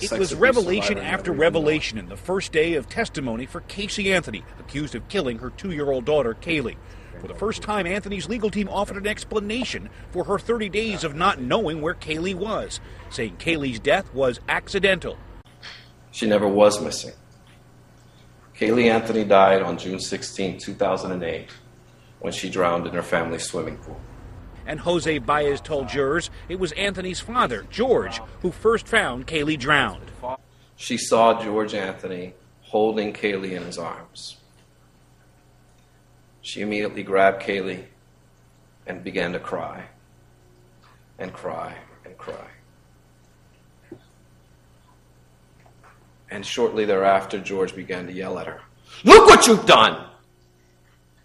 It was revelation after revelation in the first day of testimony for Casey Anthony, accused of killing her 2-year-old daughter, Caylee. For the first time, Anthony's legal team offered an explanation for her 30 days of not knowing where Caylee was, saying Caylee's death was accidental. She never was missing. Caylee Anthony died on June 16, 2008, when she drowned in her family's swimming pool. And Jose Baez told jurors it was Anthony's father, George, who first found Caylee drowned. She saw George Anthony holding Caylee in his arms. She immediately grabbed Caylee and began to cry and cry and cry. And shortly thereafter, George began to yell at her, "Look what you've done!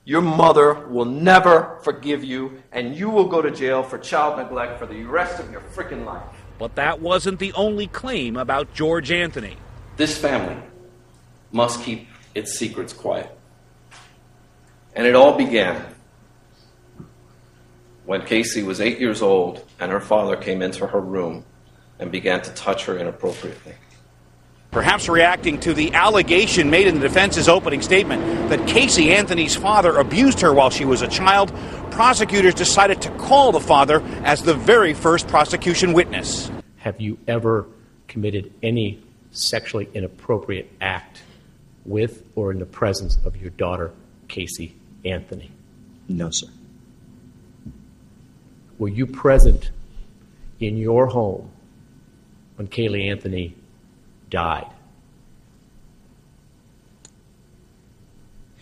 Your mother will never forgive you, and you will go to jail for child neglect for the rest of your freaking life." But that wasn't the only claim about George Anthony. This family must keep its secrets quiet. And it all began when Casey was 8 years old and her father came into her room and began to touch her inappropriately. Perhaps reacting to the allegation made in the defense's opening statement that Casey Anthony's father abused her while she was a child, prosecutors decided to call the father as the very first prosecution witness. Have you ever committed any sexually inappropriate act with or in the presence of your daughter, Casey Anthony? No, sir. Were you present in your home when Caylee Anthony died?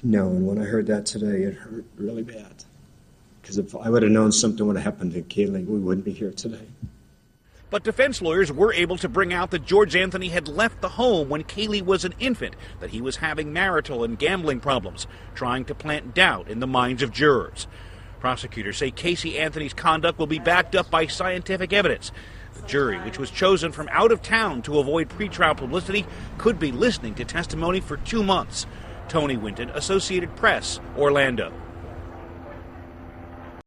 No, and when I heard that today, it hurt really bad. Because if I would have known something would have happened to Caylee, we wouldn't be here today. But defense lawyers were able to bring out that George Anthony had left the home when Caylee was an infant, that he was having marital and gambling problems, trying to plant doubt in the minds of jurors. Prosecutors say Casey Anthony's conduct will be backed up by scientific evidence. The jury, which was chosen from out of town to avoid pretrial publicity, could be listening to testimony for 2 months. Tony Winton, Associated Press, Orlando.